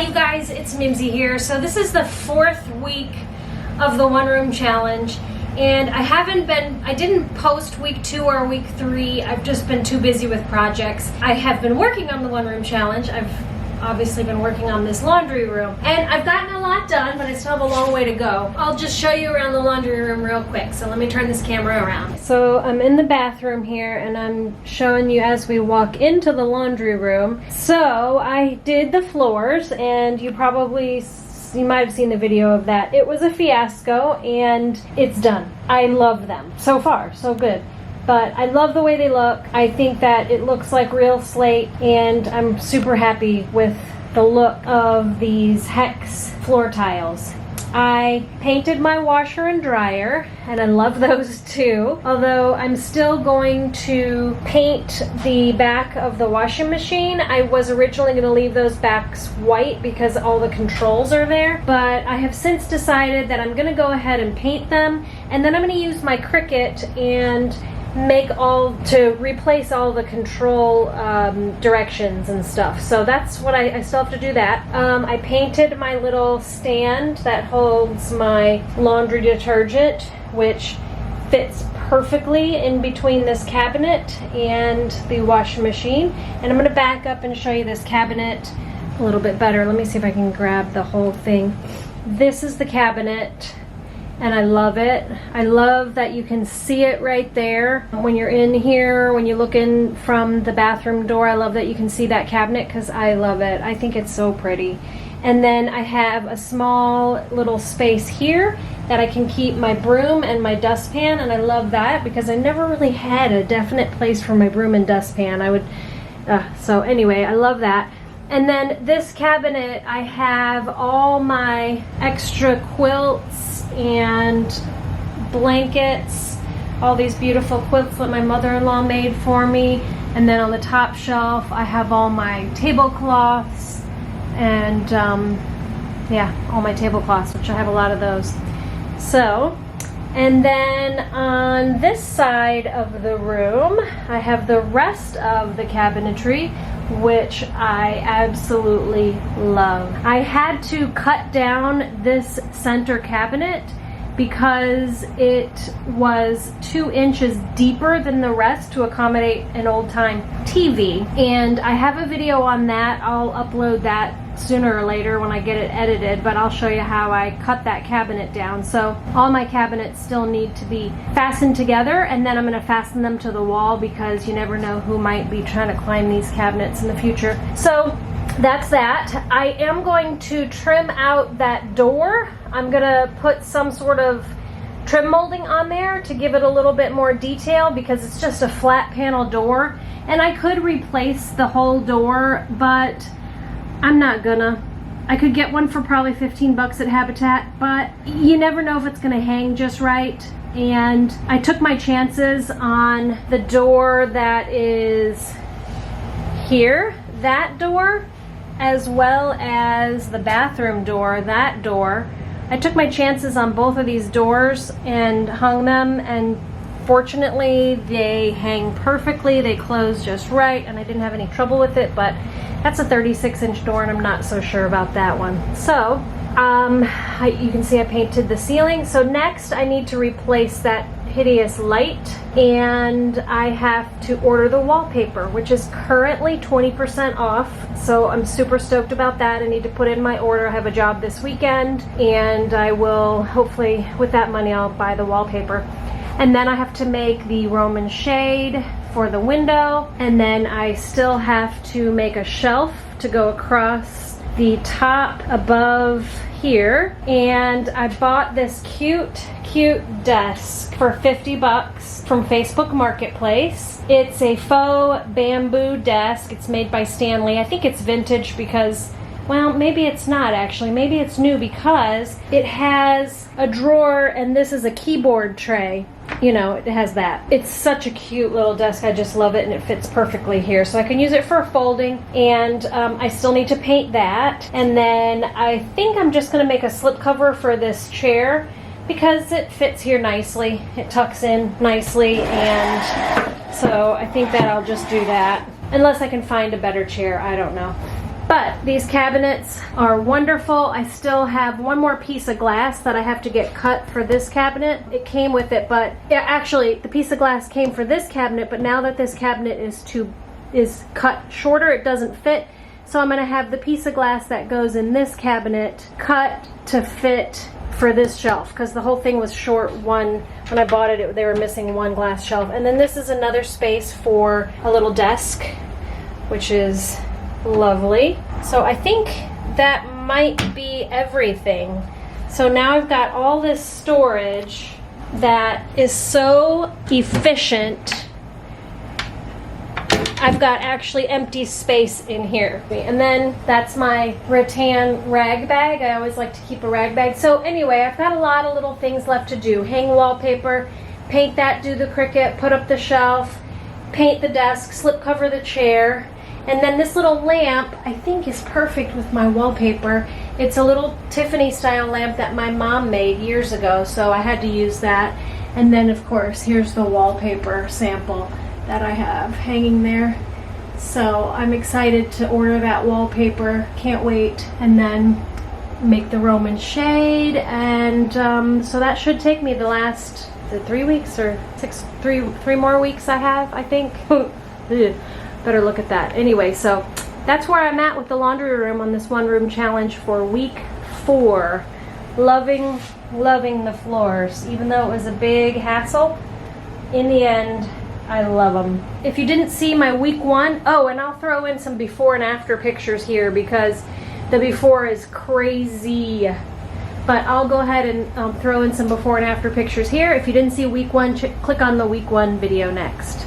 you guys, it's Mimsy here. So this is the 4th week of the one room challenge, and I didn't post week 2 or week 3. I've just been too busy with projects. I have been working on the one room challenge. I've obviously been working on this laundry room, and I've gotten a lot done, but I still have a long way to go. I'll just show you around the laundry room real quick. So let me turn this camera around. So I'm in the bathroom here, and I'm showing you as we walk into the laundry room. So I did the floors, and you might have seen the video of that. It was a fiasco, and it's done. I love them. So far, so good. But I love the way they look. I think that it looks like real slate, and I'm super happy with the look of these hex floor tiles. I painted my washer and dryer, and I love those too. Although I'm still going to paint the back of the washing machine. I was originally going to leave those backs white because all the controls are there. But I have since decided that I'm going to go ahead and paint them, and then I'm going to use my Cricut and replace all the control directions and stuff. So that's what I still have to do that. I painted my little stand that holds my laundry detergent, which fits perfectly in between this cabinet and the washing machine. And I'm going to back up and show you this cabinet a little bit better. Let me see if I can grab the whole thing. This is the cabinet, and I love it. I love that you can see it right there. When you're in here, when you look in from the bathroom door, I love that you can see that cabinet because I love it. I think it's so pretty. And then I have a small little space here that I can keep my broom and my dustpan, and I love that because I never really had a definite place for my broom and dustpan. So anyway, I love that. And then this cabinet, I have all my extra quilts and blankets, all these beautiful quilts that my mother-in-law made for me. And then on the top shelf, I have all my tablecloths and all my tablecloths, which I have a lot of those. So, and then on this side of the room, I have the rest of the cabinetry, which I absolutely love. I had to cut down this center cabinet because it was 2 inches deeper than the rest to accommodate an old-time TV. And I have a video on that. I'll upload that sooner or later when I get it edited, but I'll show you how I cut that cabinet down. So all my cabinets still need to be fastened together, and then I'm going to fasten them to the wall because you never know who might be trying to climb these cabinets in the future. So that's that. I am going to trim out that door. I'm going to put some sort of trim molding on there to give it a little bit more detail because it's just a flat panel door, and I could replace the whole door, but I'm not gonna. I could get one for probably 15 bucks at Habitat, but you never know if it's gonna hang just right. And I took my chances on the door that is here, that door, as well as the bathroom door, that door. I took my chances on both of these doors and hung them, and fortunately they hang perfectly. They close just right, and I didn't have any trouble with it, but that's a 36-inch door, and I'm not so sure about that one. So, you can see I painted the ceiling. So next I need to replace that hideous light, and I have to order the wallpaper, which is currently 20% off. So I'm super stoked about that. I need to put in my order. I have a job this weekend, and I will, hopefully with that money, I'll buy the wallpaper. And then I have to make the Roman shade for the window, and then I still have to make a shelf to go across the top above here. And I bought this cute desk for 50 bucks from Facebook Marketplace. It's a faux bamboo desk. It's made by Stanley. I think it's vintage because, well, maybe it's not actually. Maybe it's new because it has a drawer, and this is a keyboard tray. You know, it has that. It's such a cute little desk. I just love it, and it fits perfectly here. So I can use it for folding, and I still need to paint that. And then I think I'm just going to make a slipcover for this chair because it fits here nicely. It tucks in nicely, and so I think that I'll just do that. Unless I can find a better chair, I don't know. But these cabinets are wonderful. I still have one more piece of glass that I have to get cut for this cabinet. It came with it, but yeah, actually the piece of glass came for this cabinet, but now that this cabinet is cut shorter, it doesn't fit. So I'm gonna have the piece of glass that goes in this cabinet cut to fit for this shelf, because the whole thing was short one. When I bought it, they were missing one glass shelf. And then this is another space for a little desk, which is lovely. So I think that might be everything. So now I've got all this storage that is so efficient. I've got actually empty space in here. And then that's my rattan rag bag. I always like to keep a rag bag. So anyway, I've got a lot of little things left to do. Hang wallpaper, paint that, do the Cricut, put up the shelf, paint the desk, slip cover the chair. And then this little lamp, I think, is perfect with my wallpaper. It's a little Tiffany style lamp that my mom made years ago, so I had to use that. And then of course, here's the wallpaper sample that I have hanging there. So I'm excited to order that wallpaper, can't wait. And then make the Roman shade, and so that should take me the last 3 weeks or three more weeks I have, I think. Better look at that. Anyway, so that's where I'm at with the laundry room on this one room challenge for week 4. Loving the floors. Even though it was a big hassle, in the end, I love them. If you didn't see my week 1, oh, and I'll throw in some before and after pictures here because the before is crazy. But I'll go ahead and throw in some before and after pictures here. If you didn't see week 1, click on the week 1 video next.